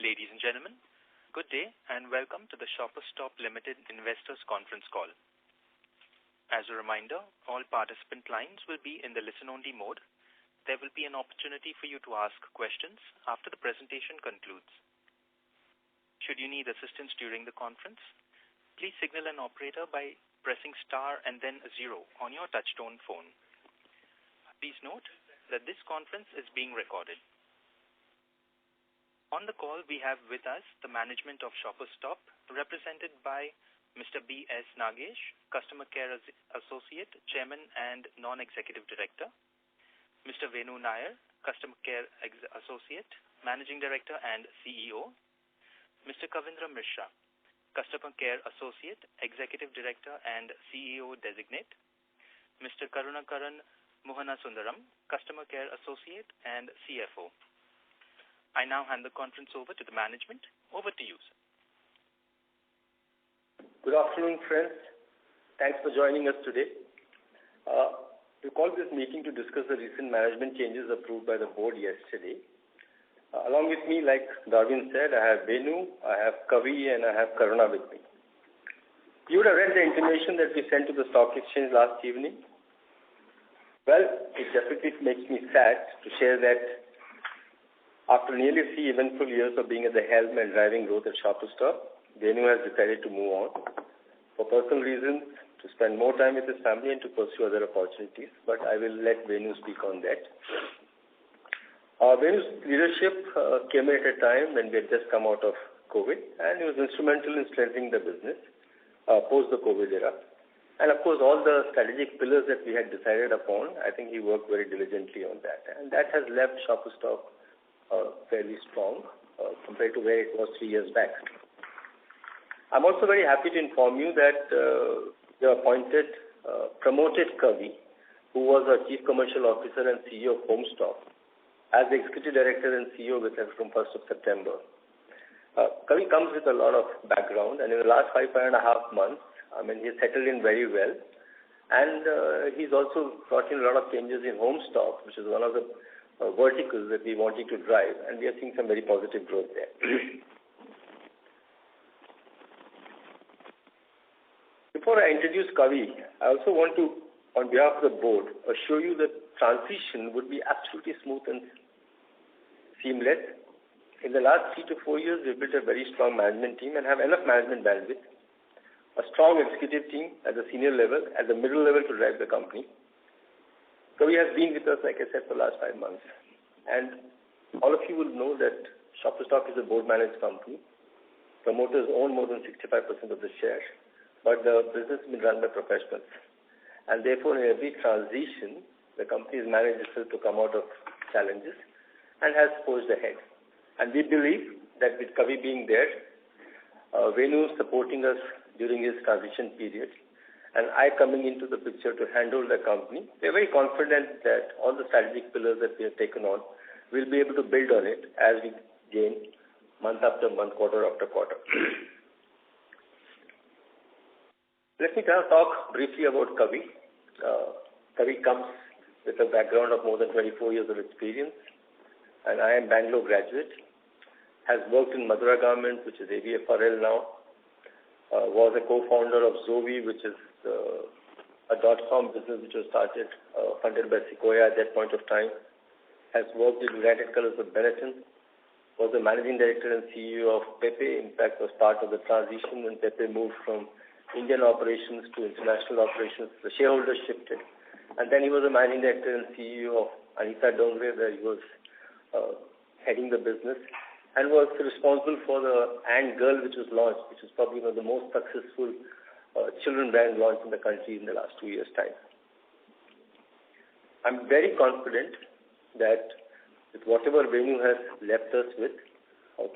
Ladies and gentlemen, good day and welcome to the Shoppers Stop Limited Investors Conference Call. As a reminder, all participant lines will be in the listen-only mode. There will be an opportunity for you to ask questions after the presentation concludes. Should you need assistance during the conference, please signal an operator by pressing star and then 0 on your touchtone phone. Please note that this conference is being recorded. On the call, we have with us the management of Shoppers Stop, represented by Mr. B.S. Nagesh, Customer Care Associate, Chairman and Non-Executive Director, Mr. Venu Nair, Customer Care Associate, Managing Director and CEO, Mr. Kavindra Mishra, Customer Care Associate, Executive Director and CEO Designate, Mr. Karunakaran Mohanasundaram, Customer Care Associate and CFO. I now hand the conference over to the management. Over to you, sir. Good afternoon, friends. Thanks for joining us today. We called this meeting to discuss the recent management changes approved by the board yesterday. Along with me, like Darwin said, I have Venu, I have Kavi, and I have Karuna with me. You would have read the intimation that we sent to the stock exchange last evening. Well, it definitely makes me sad to share that after nearly 3 eventful years of being at the helm and driving growth at Shoppers Stop, Venu has decided to move on for personal reasons, to spend more time with his family and to pursue other opportunities. But I will let Venu speak on that. Venu's leadership came at a time when we had just come out of COVID, and he was instrumental in strengthening the business post the COVID era. And of course, all the strategic pillars that we had decided upon, I think he worked very diligently on that. And that has left Shoppers Stop fairly strong compared to where it was 3 years back. I'm also very happy to inform you that the promoted Kavi, who was our Chief Commercial Officer and CEO of HomeStop, as the Executive Director and CEO with us from 1st of September. Kavi comes with a lot of background, and in the last 5.5 months, he's settled in very well. And he's also brought in a lot of changes in HomeStop, which is one of the verticals that we wanted to drive, and we are seeing some very positive growth there. Before I introduce Kavi, I also want to, on behalf of the board, assure you that transition would be absolutely smooth and seamless. In the last 3 to 4 years, we've built a very strong management team and have enough management bandwidth, a strong executive team at the senior level, at the middle level to drive the company. Kavi has been with us, like I said, for the last 5 months. And all of you will know that Shoppers Stop is a board-managed company. Promoters own more than 65% of the shares, but the business has been run by professionals. And therefore, in every transition, the company has managed itself to come out of challenges and has forged ahead. And we believe that with Kavi being there, Venu supporting us during his transition period, and I coming into the picture to handle the company, we are very confident that all the strategic pillars that we have taken on, we'll be able to build on it as we gain month after month, quarter after quarter. Let me talk briefly about Kavi. Kavi comes with a background of more than 24 years of experience, and I am Bangalore graduate, has worked in Madura Garments, which is ABFRL now, was a co-founder of Zovi, which is a .com business which was started, funded by Sequoia at that point of time, has worked in United Colors of Benetton, was the managing director and CEO of Pepe, in fact was part of the transition when Pepe moved from Indian operations to international operations. The shareholders shifted. And then he was the managing director and CEO of Anita Dongre, where he was heading the business, and was responsible for the And Girl, which was launched, which is probably one of the most successful children brand launch in the country in the last 2 years' time. I'm very confident that with whatever Venu has left us with,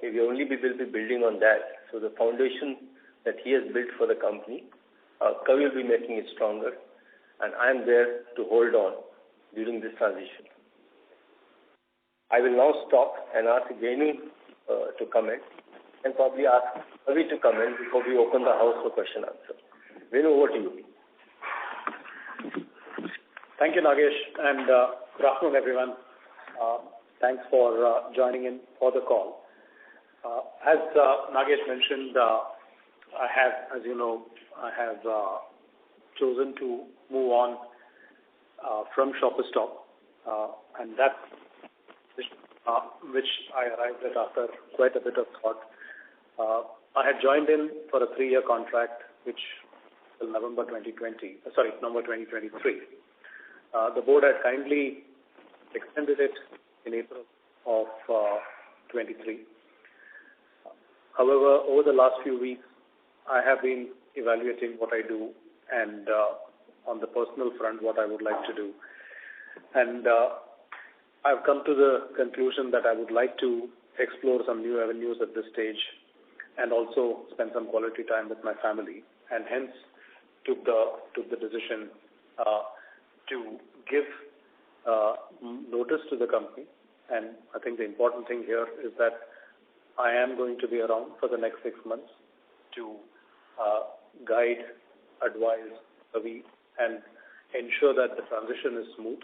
we will be building on that. So the foundation that he has built for the company, Kavi will be making it stronger, and I'm there to hold on during this transition. I will now stop and ask Venu to comment, and probably ask Kavi to comment before we open the house for question answer. Venu, over to you. Thank you, Nagesh, and good afternoon, everyone. Thanks for joining in for the call. As Nagesh mentioned, I have, as you know, chosen to move on from Shoppers Stop, and that's which I arrived at after quite a bit of thought. I had joined in for a 3-year contract, which till November 2023. The board had kindly extended it in April of 23. However, over the last few weeks, I have been evaluating what I do and on the personal front, what I would like to do. And I've come to the conclusion that I would like to explore some new avenues at this stage and also spend some quality time with my family, and hence took the decision to give notice to the company. And I think the important thing here is that I am going to be around for the next 6 months to guide, advise, and ensure that the transition is smooth.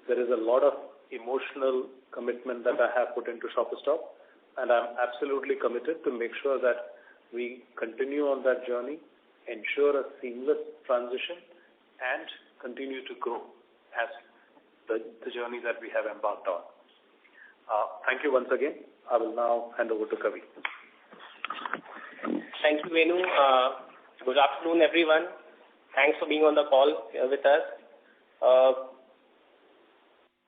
There is a lot of emotional commitment that I have put into Shoppers Stop, and I'm absolutely committed to make sure that we continue on that journey, ensure a seamless transition, and continue to grow as the journey that we have embarked on. Thank you once again. I will now hand over to Kavi. Thank you, Venu. Good afternoon, everyone. Thanks for being on the call here with us.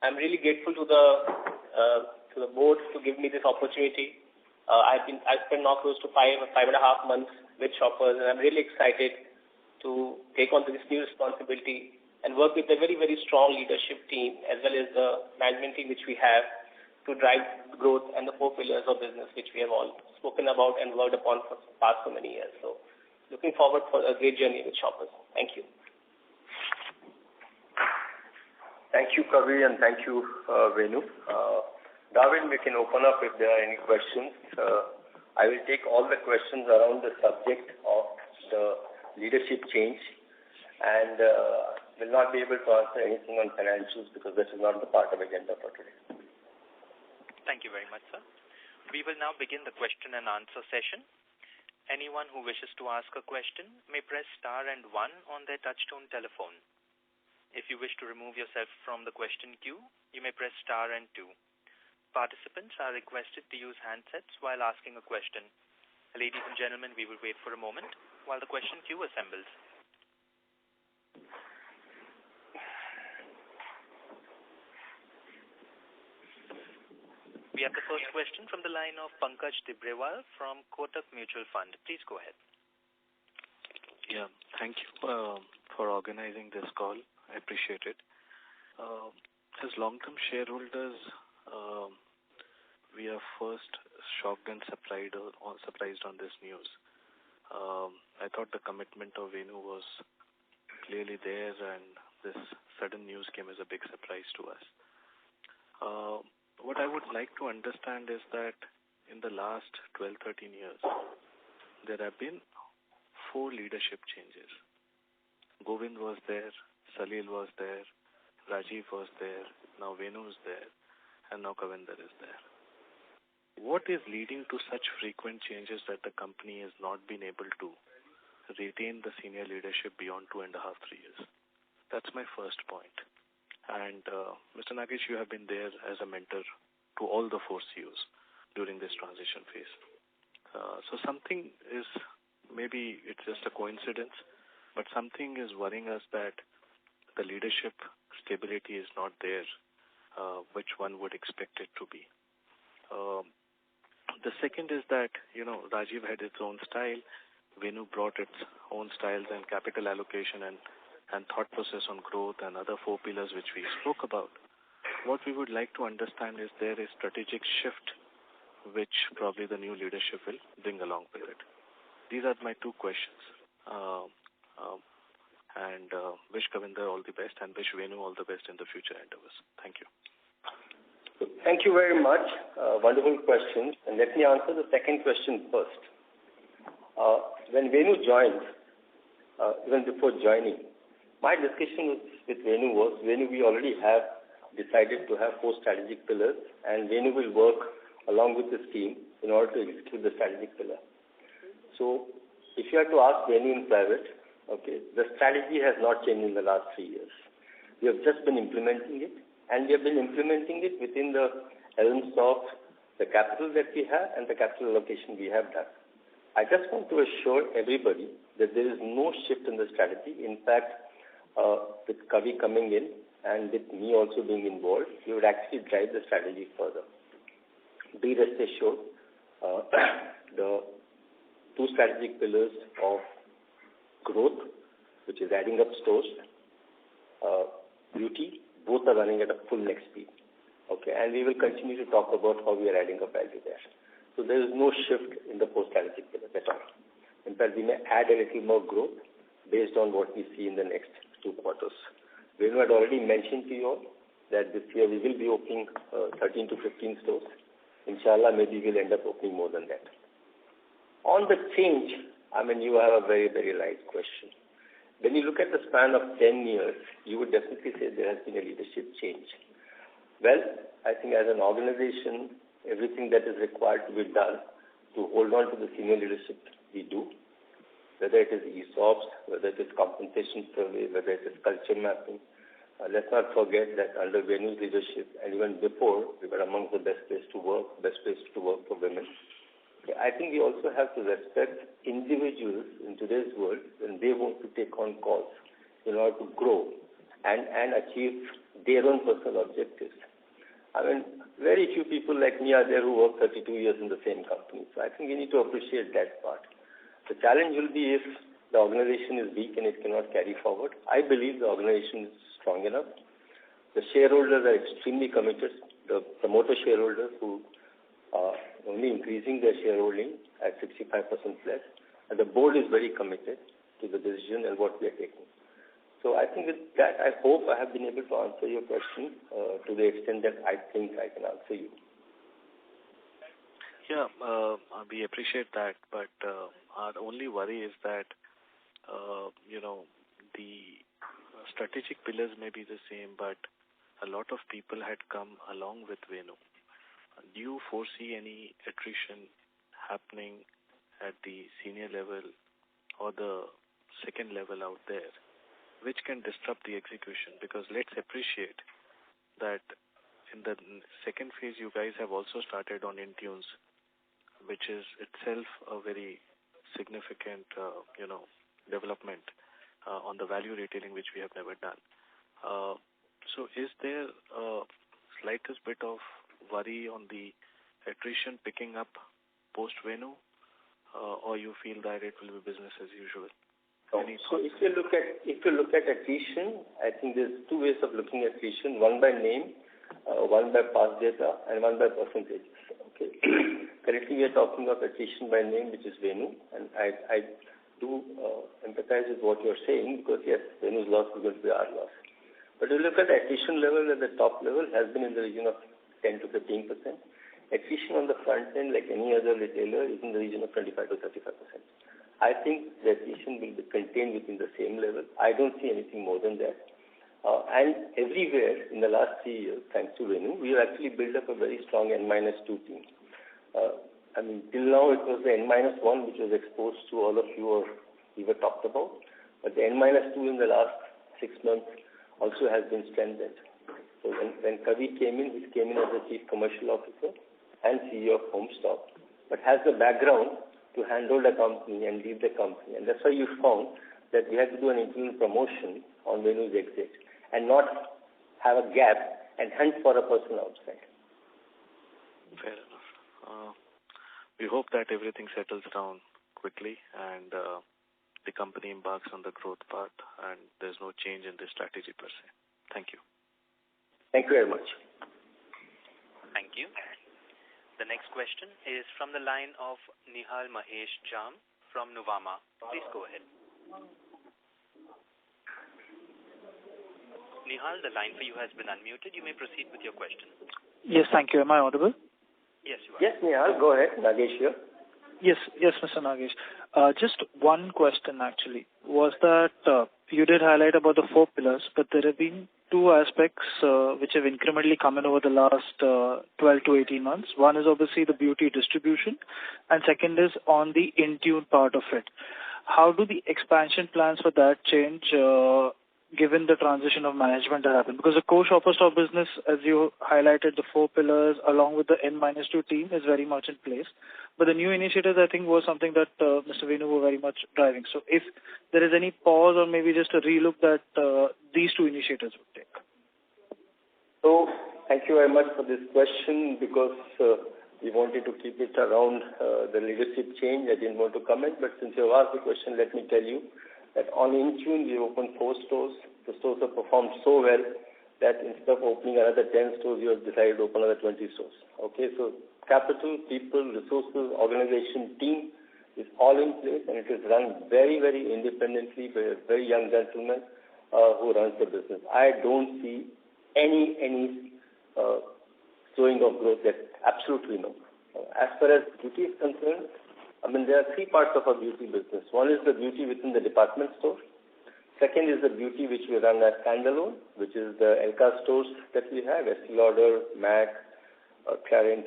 I'm really grateful to the board to give me this opportunity. I've spent now close to 5.5 months with Shoppers, and I'm really excited to take on this new responsibility and work with a very, very strong leadership team as well as the management team which we have to drive growth and the 4 pillars of business which we have all spoken about and worked upon for the past so many years. So looking forward for a great journey with Shoppers. Thank you. Thank you, Kavi, and thank you, Venu. Darwin, we can open up if there are any questions. I will take all the questions around the subject of the leadership change, and will not be able to answer anything on financials because this is not the part of agenda for today. Thank you very much, sir. We will now begin the question and answer session. Anyone who wishes to ask a question may press star and 1 on their touchtone telephone. If you wish to remove yourself from the question queue, you may press star and 2. Participants are requested to use handsets while asking a question. Ladies and gentlemen, we will wait for a moment while the question queue assembles. We have the first question from the line of Pankaj Tibrewal from Kotak Mutual Fund. Please go ahead. Yeah, thank you for organizing this call. I appreciate it. As long-term shareholders, we are first shocked and surprised on this news. I thought the commitment of Venu was clearly there, and this sudden news came as a big surprise to us. What I would like to understand is that in the last 12-13 years, there have been 4 leadership changes. Govind was there, Salil was there, Rajiv was there, now Venu is there, and now Kavinder is there. What is leading to such frequent changes that the company has not been able to retain the senior leadership beyond 2.5-3 years? That's my first point. And Mr. Nagesh, you have been there as a mentor to all the 4 CEOs during this transition phase. So something is, maybe it's just a coincidence, but something is worrying us that the leadership stability is not there, which one would expect it to be. The second is that, Rajiv had its own style. Venu brought its own styles and capital allocation and thought process on growth and other 4 pillars which we spoke about. What we would like to understand is there a strategic shift which probably the new leadership will bring along with it. These are my 2 questions. And wish Kavinder all the best and wish Venu all the best in the future endeavors. Thank you. Thank you very much. Wonderful questions. And let me answer the second question first. When Venu joined, even before joining, my discussion with Venu was, we already have decided to have 4 strategic pillars, and Venu will work along with his team in order to execute the strategic pillar. So if you have to ask Venu in private, okay, the strategy has not changed in the last 3 years. We have just been implementing it, and we have been implementing it within the realms of the capital that we have and the capital allocation we have done. I just want to assure everybody that there is no shift in the strategy. In fact, with Kavi coming in and with me also being involved, we would actually drive the strategy further. Be rest assured, the two strategic pillars of growth, which is adding up stores, beauty, both are running at a full neck speed. Okay, and we will continue to talk about how we are adding up value there. So there is no shift in the post-strategic pillars at all. In fact, we may add a little more growth based on what we see in the next 2 quarters. We had already mentioned to you all that this year we will be opening 13 to 15 stores. Inshallah, maybe we'll end up opening more than that. On the change, you have a very, very right question. When you look at the span of 10 years, you would definitely say there has been a leadership change. Well, I think as an organization, everything that is required to be done to hold on to the senior leadership, we do. Whether it is ESOPs, whether it is compensation survey, whether it is culture mapping. Let's not forget that under Venu's leadership, and even before, we were among the best place to work for women. I think we also have to respect individuals in today's world when they want to take on calls in order to grow and achieve their own personal objectives. Very few people like me are there who work 32 years in the same company. So I think we need to appreciate that part. The challenge will be if the organization is weak and it cannot carry forward. I believe the organization is strong enough. The shareholders are extremely committed. The promoter shareholders who are only increasing their shareholding at 65% plus. And the board is very committed to the decision and what we are taking. So I think with that, I hope I have been able to answer your question to the extent that I think I can answer you. Yeah, we appreciate that, but our only worry is that, the strategic pillars may be the same, but a lot of people had come along with Venu. Do you foresee any attrition happening at the senior level or the second level out there, which can disrupt the execution? Because let's appreciate that in the second phase, you guys have also started on Intunes, which is itself a very significant, development on the value retailing, which we have never done. So is there a slightest bit of worry on the attrition picking up post-Venu, or you feel that it will be business as usual? So if you look at attrition, I think there's two ways of looking at attrition: one by name, one by past data, and one by percentages. Okay. Currently, we are talking of attrition by name, which is Venu, and I do empathize with what you're saying because yes, Venu's loss is going to be our loss. But if you look at the attrition level at the top level, has been in the region of 10 to 15%. Attrition on the front end, like any other retailer, is in the region of 25 to 35%. I think the attrition will be contained within the same level. I don't see anything more than that. And everywhere in the last 3 years, thanks to Venu, we have actually built up a very strong N-2 team. Till now it was the N-1 which was exposed to all of you or we were talked about. But the N-2 in the last 6 months also has been strengthened. So when Kavi came in, he came in as the Chief Commercial Officer and CEO of HomeStop, but has the background to handle the company and lead the company. And that's why you found that we had to do an internal promotion on Venu's exit and not have a gap and hunt for a person outside. Fair enough. We hope that everything settles down quickly and the company embarks on the growth path and there's no change in the strategy per se. Thank you. Thank you very much. Thank you. The next question is from the line of Nihal Mahesh Jam from Nuvama. Please go ahead. Nihal, the line for you has been unmuted. You may proceed with your question. Yes, thank you. Am I audible? Yes, you are. Yes, Nihal, go ahead. Nagesh here. Yes, Mr. Nagesh. Just one question actually. Was that you did highlight about the 4 pillars, but there have been two aspects which have incrementally come in over the last 12 to 18 months. One is obviously the beauty distribution, and second is on the Intune part of it. How do the expansion plans for that change given the transition of management that happened? Because the core Shoppers Stop business, as you highlighted, the 4 pillars along with the N-2 team is very much in place. But the new initiatives, I think, was something that Mr. Venu was very much driving. So if there is any pause or maybe just a relook that these two initiatives would take. So thank you very much for this question, because we wanted to keep it around the leadership change. I didn't want to comment, but since you have asked the question, let me tell you that on Intune, we opened 4 stores. The stores have performed so well that instead of opening another 10 stores, we have decided to open another 20 stores. Okay, so capital, people, resources, organization, team is all in place, and it is run very, very independently by a very young gentleman who runs the business. I don't see any slowing of growth yet. Absolutely no. As far as beauty is concerned, there are 3 parts of our beauty business. One is the beauty within the department store. Second is the beauty which we run as standalone, which is the LK stores that we have, Estee Lauder, MAC, Clarins,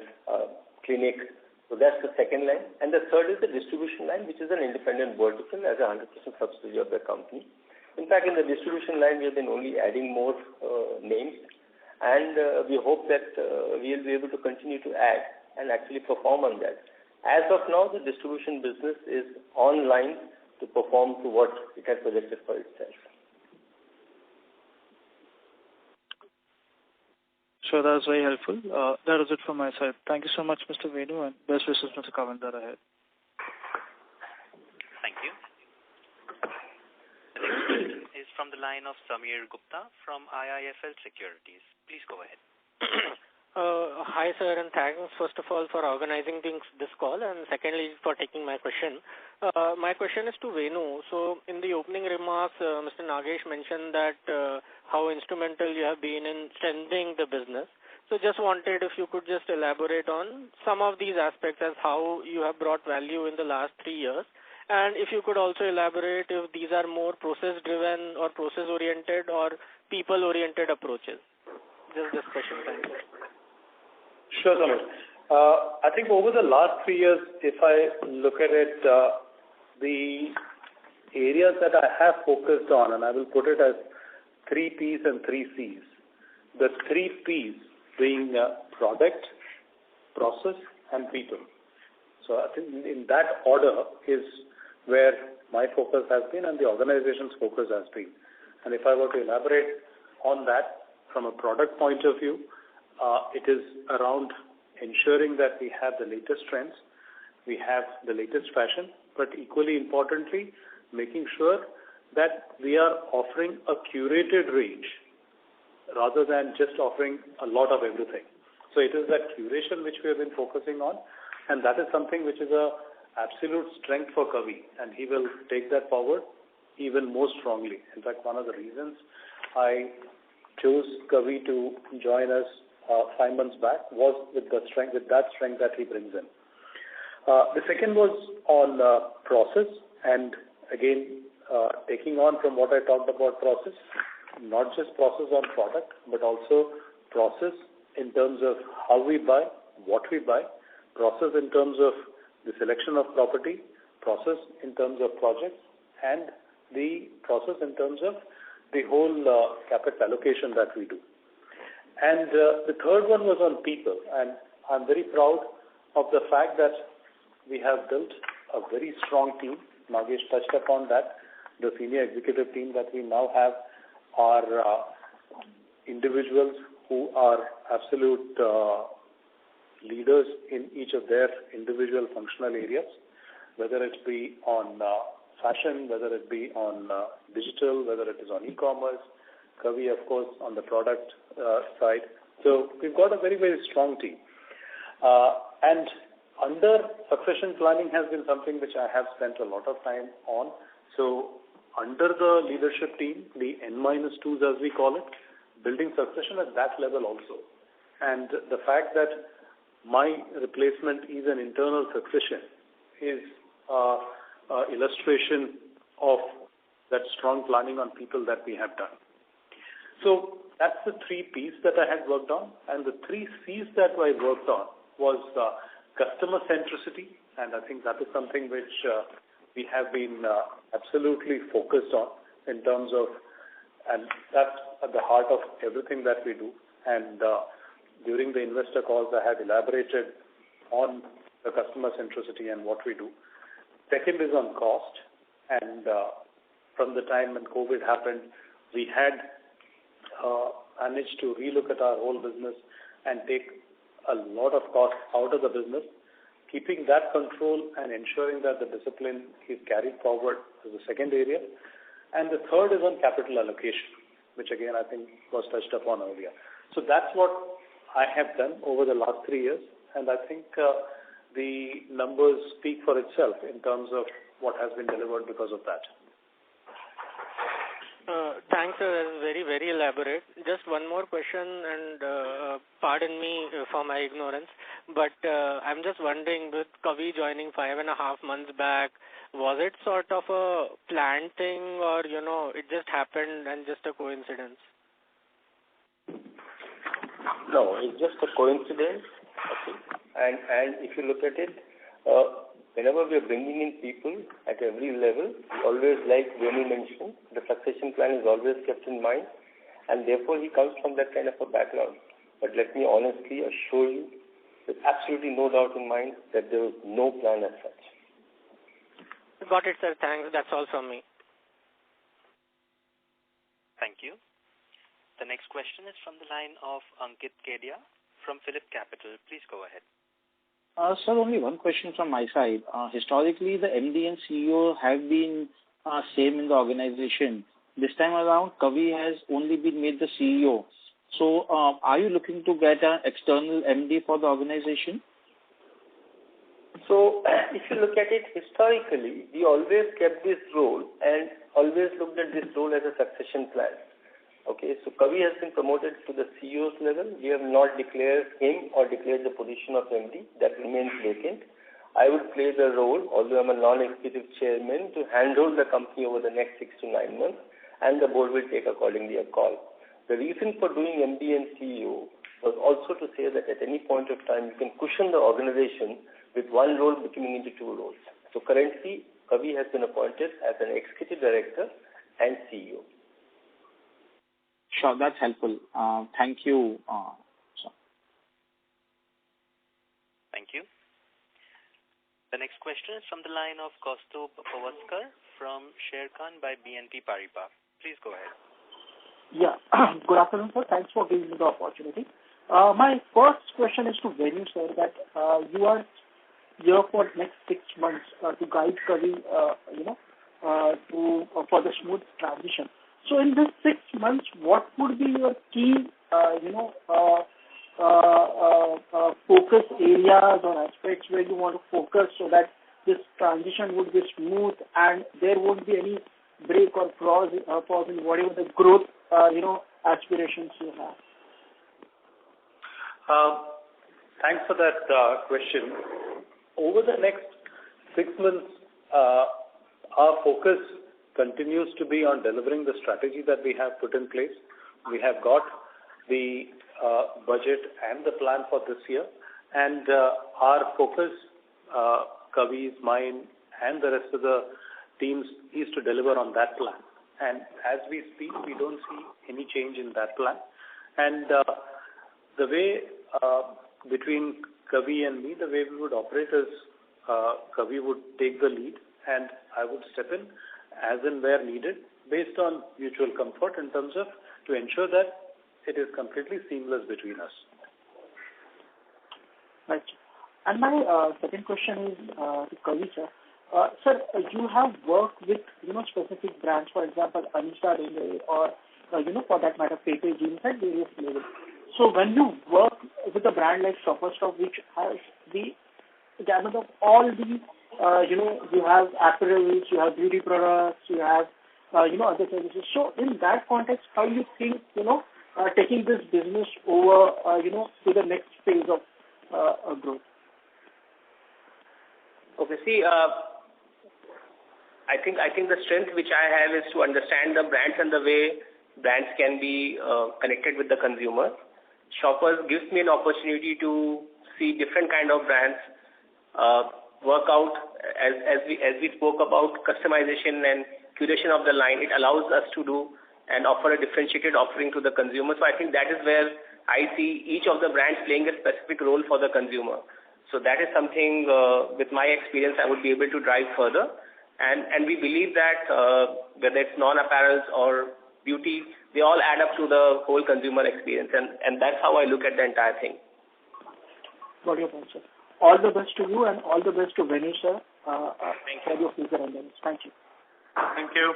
Clinique. So that's the second line. And the third is the distribution line, which is an independent vertical as a 100% subsidiary of the company. In fact, in the distribution line, we have been only adding more names, and we hope that we will be able to continue to add and actually perform on that. As of now, the distribution business is online to perform to what it has projected for itself. Sure, that was very helpful. That was it from my side. Thank you so much, Mr. Venu, and best wishes, Mr. Kavandar, ahead. Thank you. The next question is from the line of Samir Gupta from IIFL Securities. Please go ahead. Hi, sir, and thanks, first of all, for organizing this call, and secondly, for taking my question. My question is to Venu. So, in the opening remarks, Mr. Nagesh mentioned that how instrumental you have been in strengthening the business. So, just wanted if you could just elaborate on some of these aspects as how you have brought value in the last 3 years. And if you could also elaborate if these are more process-driven or process-oriented or people-oriented approaches. Just this question, thank you. Sure, Samir. I think over the last 3 years, if I look at it, the areas that I have focused on, and I will put it as 3 P's and 3 C's. The 3 P's being product, process, and people. So I think in that order is where my focus has been and the organization's focus has been. And if I were to elaborate on that from a product point of view, it is around ensuring that we have the latest trends, we have the latest fashion, but equally importantly, making sure that we are offering a curated range rather than just offering a lot of everything. So it is that curation which we have been focusing on, and that is something which is a absolute strength for Kavi, and he will take that forward even more strongly. In fact, one of the reasons I chose Kavi to join us 5 months back was with that strength that he brings in. The second was on process, and again, taking on from what I talked about process, not just process on product, but also process in terms of how we buy, what we buy, process in terms of the selection of property, process in terms of projects, and the process in terms of the whole capex allocation that we do. And the third one was on people, and I'm very proud of the fact that we have built a very strong team. Nagesh touched upon that. The senior executive team that we now have are individuals who are absolute leaders in each of their individual functional areas, whether it be on fashion, whether it be on digital, whether it is on e-commerce, Kavi, of course, on the product side. So we've got a very, very strong team. And under succession planning has been something which I have spent a lot of time on. So under the leadership team, the N-2s as we call it, building succession at that level also. And the fact that my replacement is an internal succession is illustration of that strong planning on people that we have done. So that's the 3 P's that I had worked on, and the 3 C's that I worked on was customer centricity, and I think that is something which we have been absolutely focused on in terms of, and that's at the heart of everything that we do. And during the investor calls, I have elaborated on the customer centricity and what we do. Second is on cost, and from the time when COVID happened, we had managed to relook at our whole business and take a lot of cost out of the business. Keeping that control and ensuring that the discipline is carried forward is the second area. And the third is on capital allocation, which again I think was touched upon earlier. So that's what I have done over the last 3 years, and I think the numbers speak for itself in terms of what has been delivered because of that. Thanks, sir. That is very, very elaborate. Just one more question, and pardon me for my ignorance, but I'm just wondering, with Kavi joining 5.5 months back, was it sort of a planned thing, or, it just happened and just a coincidence? No, it's just a coincidence. Okay. And if you look at it, whenever we are bringing in people at every level, we always, like Venu mentioned, the succession plan is always kept in mind, and therefore he comes from that kind of a background. But let me honestly assure you, with absolutely no doubt in mind, that there was no plan as such. Got it, sir. Thanks. That's all from me. Thank you. The next question is from the line of Ankit Kedia from Phillip Capital. Please go ahead. Sir, only one question from my side. Historically, the MD and CEO have been same in the organization. This time around, Kavi has only been made the CEO. So, are you looking to get an external MD for the organization? So, if you look at it historically, we always kept this role and always looked at this role as a succession plan. Okay, so Kavi has been promoted to the CEO's level. We have not declared him or declared the position of MD. That remains vacant. I would play the role, although I'm a non-executive chairman, to handle the company over the next 6 to 9 months, and the board will take accordingly a call. The reason for doing MD and CEO was also to say that at any point of time, you can cushion the organization with one role becoming into 2 roles. So currently, Kavi has been appointed as an executive director and CEO. Sure, that's helpful. Thank you. Sir. Thank you. The next question is from the line of Kaustubh Pawaskar from Sharekhan by BNP Paribas. Please go ahead. Yeah. Good afternoon, sir. Thanks for giving me the opportunity. My first question is to Venu, sir, that you are here for next 6 months to guide Kavi, for the smooth transition. So in this 6 months, what would be your key, focus areas or aspects where you want to focus so that this transition would be smooth and there won't be any break or pause in whatever the growth, aspirations you have? Thanks for that question. Over the next 6 months, our focus continues to be on delivering the strategy that we have put in place. We have got the budget and the plan for this year, and our focus, Kavi's, mine, and the rest of the teams, is to deliver on that plan. And as we speak, we don't see any change in that plan. And the way between Kavi and me, the way we would operate is Kavi would take the lead, and I would step in as and where needed, based on mutual comfort in terms of to ensure that it is completely seamless between us. Right. And my second question is to Kavi, sir. Sir, you have worked with specific brands, for example, Anisa Railway, or for that matter, Pepe Jeans at various levels. So when you work with a brand like Shoppers Stop, which has the gamut of all the you have apparels, you have beauty products, you have, other services. So in that context, how you think, taking this business over, to the next phase of growth? Okay, see, I think the strength which I have is to understand the brands and the way brands can be connected with the consumer. Shoppers gives me an opportunity to see different kind of brands work out as we spoke about customization and curation of the line. It allows us to do and offer a differentiated offering to the consumer. So I think that is where I see each of the brands playing a specific role for the consumer. So that is something with my experience I would be able to drive further. And we believe that whether it's non-apparels or beauty, they all add up to the whole consumer experience. And that's how I look at the entire thing. Got your point, sir. All the best to you and all the best to Venu, sir. Thank you. For your future endeavors. Thank you. Thank you.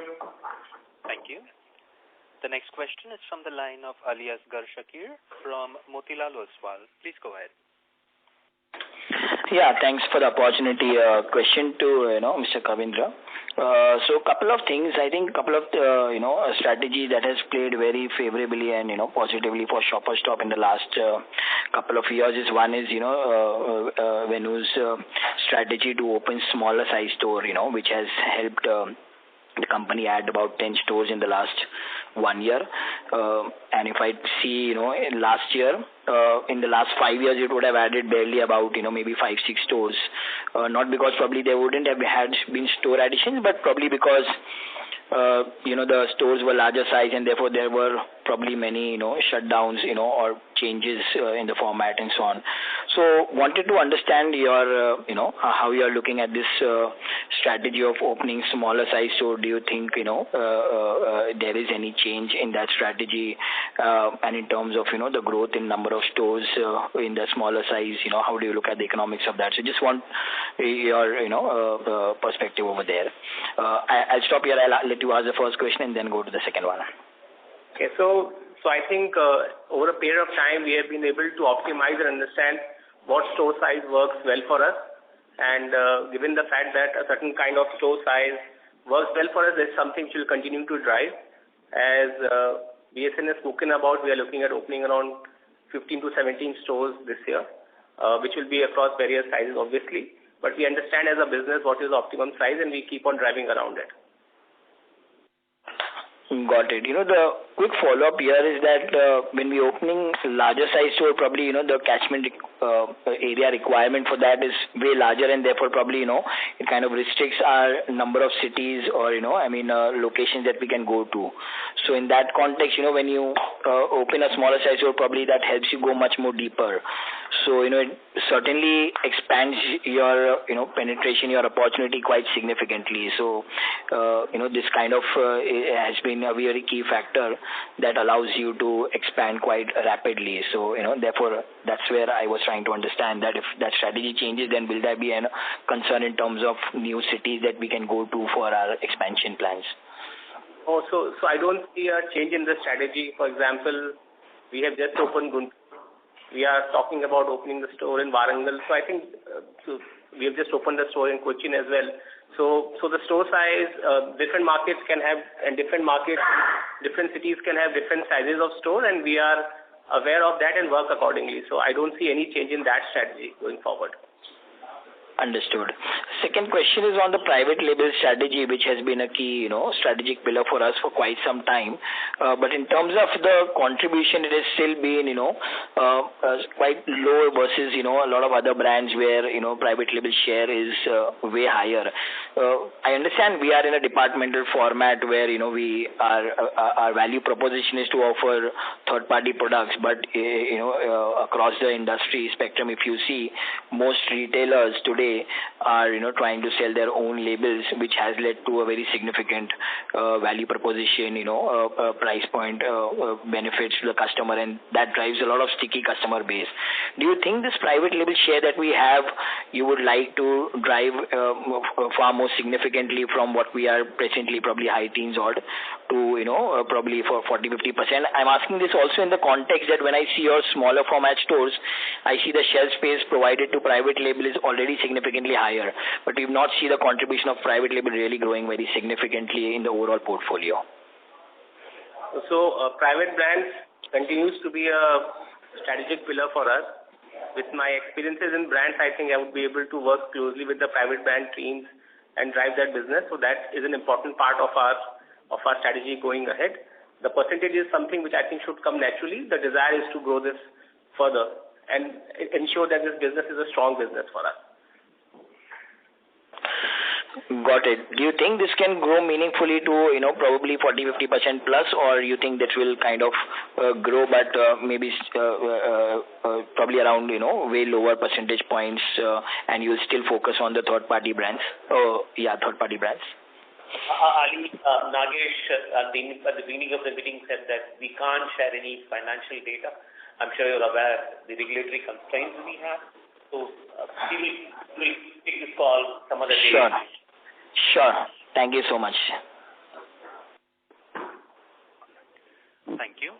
Thank you. The next question is from the line of Asghar Shakir from Motilal Oswal. Please go ahead. Yeah, thanks for the opportunity. Question to Mr. Kavindra. So couple of things. I think couple of a strategy that has played very favorably and positively for Shoppers Stop in the last couple of years is one is Venu's strategy to open smaller size store, which has helped the company add about 10 stores in the last 1 year. And if I see, in last year, in the last 5 years, it would have added barely about, maybe 5-6 stores. Not because probably there wouldn't have been store additions, but probably because, the stores were larger size and therefore there were probably many, shutdowns, or changes in the format and so on. So wanted to understand your, how you are looking at this strategy of opening smaller size store. Do you think, there is any change in that strategy? And in terms of, the growth in number of stores in the smaller size, how do you look at the economics of that? So just want your, perspective over there. I'll stop here. I'll let you ask the first question and then go to the second one. Okay, so I think over a period of time we have been able to optimize and understand what store size works well for us, and given the fact that a certain kind of store size works well for us, that's something which will continue to drive. As BSN has spoken about, we are looking at opening around 15 to 17 stores this year, which will be across various sizes obviously, but we understand as a business what is optimum size and we keep on driving around it. Got it. The quick follow-up here is that when we opening larger size store, probably, the catchment area requirement for that is way larger and therefore probably, it kind of restricts our number of cities or, locations that we can go to. So in that context, when you open a smaller size store, probably that helps you go much more deeper. So, it certainly expands your, penetration, your opportunity quite significantly. So, this kind of has been a very key factor that allows you to expand quite rapidly. So, therefore, that's where I was trying to understand that if that strategy changes, then will there be a concern in terms of new cities that we can go to for our expansion plans? Oh, so I don't see a change in the strategy. For example, we have just opened Guntur. We are talking about opening the store in Warangal. So I think we have just opened the store in Cochin as well. So the store size, different markets can have, and different cities can have different sizes of store, and we are aware of that and work accordingly. So I don't see any change in that strategy going forward. Understood. Second question is on the private label strategy, which has been a key, strategic pillar for us for quite some time. But in terms of the contribution, it has still been, quite low versus, a lot of other brands where, private label share is way higher. I understand we are in a departmental format where, our value proposition is to offer third-party products, but, across the industry spectrum, if you see, most retailers today are trying to sell their own labels, which has led to a very significant value proposition, price point benefits to the customer, and that drives a lot of sticky customer base. Do you think this private label share that we have, you would like to drive far more significantly from what we are presently probably high teens odd to probably for 40-50%? I'm asking this also in the context that when I see your smaller format stores, I see the shelf space provided to private label is already significantly higher, but we've not seen the contribution of private label really growing very significantly in the overall portfolio. So private brands continues to be a strategic pillar for us. With my experiences in brands, I think I would be able to work closely with the private brand teams and drive that business. So that is an important part of our strategy going ahead. The percentage is something which I think should come naturally. The desire is to grow this further and ensure that this business is a strong business for us. Got it. Do you think this can grow meaningfully to, probably 40-50% plus, or you think that will kind of grow but maybe probably around, way lower percentage points and you'll still focus on the third-party brands? Third-party brands. Ali, Nagesh at the beginning of the meeting said that we can't share any financial data. I'm sure you're aware the regulatory constraints we have. So we'll take this call some other day. Sure. Thank you so much. Thank you.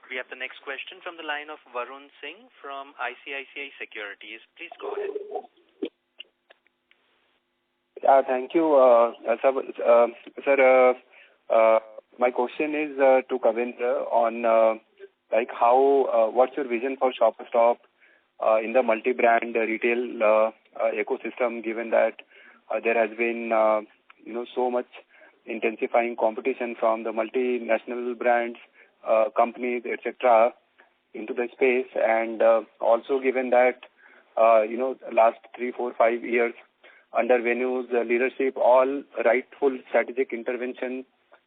We have the next question from the line of Varun Singh from ICICI Securities. Please go ahead. Thank you, sir. My question is to Kavindra on what's your vision for Shoppers Stop in the multi-brand retail ecosystem, given that there has been so much intensifying competition from the multinational brands, companies, etc. into the space, and also given that last 3, 4, 5 years under Venu's leadership, all rightful strategic intervention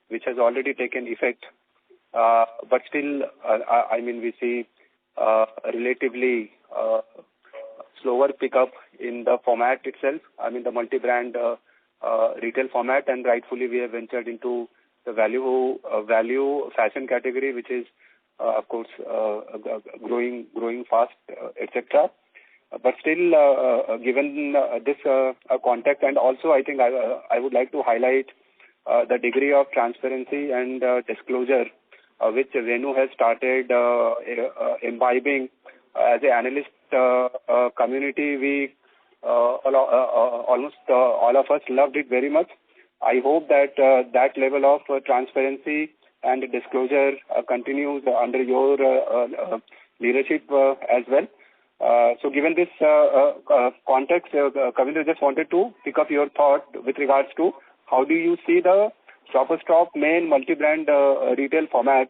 which has already taken effect, but still we see relatively slower pickup in the format itself, the multi-brand retail format, and rightfully we have ventured into the value fashion category, which is of course growing fast, etc. But still, given this context, and also I think I would like to highlight the degree of transparency and disclosure which Venu has started imbibing as an analyst community. We almost all of us loved it very much. I hope that that level of transparency and disclosure continues under your leadership as well. So given this context, Kavindra, just wanted to pick up your thought with regards to how do you see the Shoppers Stop main multi-brand retail format.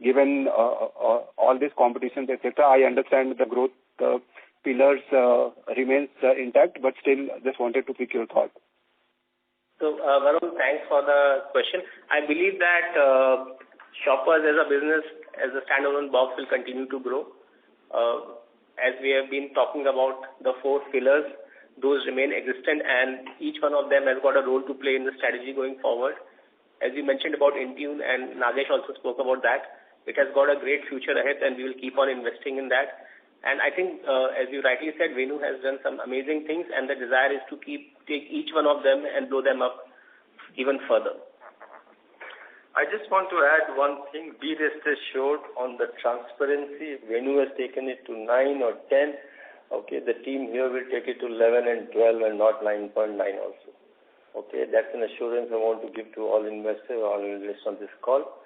Given all these competitions, etc., I understand the growth pillars remains intact, but still just wanted to pick your thought. So, Varun, thanks for the question. I believe that Shoppers as a business, as a standalone box, will continue to grow. As we have been talking about the 4 pillars, those remain existent, and each one of them has got a role to play in the strategy going forward. As you mentioned about Intune, and Nagesh also spoke about that, it has got a great future ahead, and we will keep on investing in that. And I think, as you rightly said, Venu has done some amazing things, and the desire is to take each one of them and blow them up even further. I just want to add one thing. Be rest assured on the transparency. Venu has taken it to 9 or 10. Okay, the team here will take it to 11 and 12 and not 9.9 also. Okay, that's an assurance I want to give to all investors, all analysts on this call.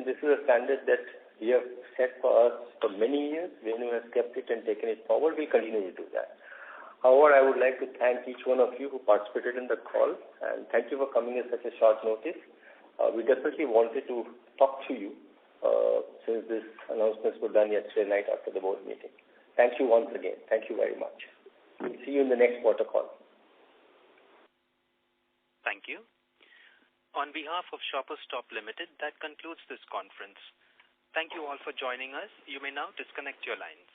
This is a standard that we have set for us for many years. Venu has kept it and taken it forward. We'll continue to do that. However, I would like to thank each one of you who participated in the call, and thank you for coming at such a short notice. We definitely wanted to talk to you since these announcements were done yesterday night after the board meeting. Thank you once again. Thank you very much. We'll see you in the next quarter call. Thank you. On behalf of Shoppers Stop Limited, that concludes this conference. Thank you all for joining us. You may now disconnect your lines.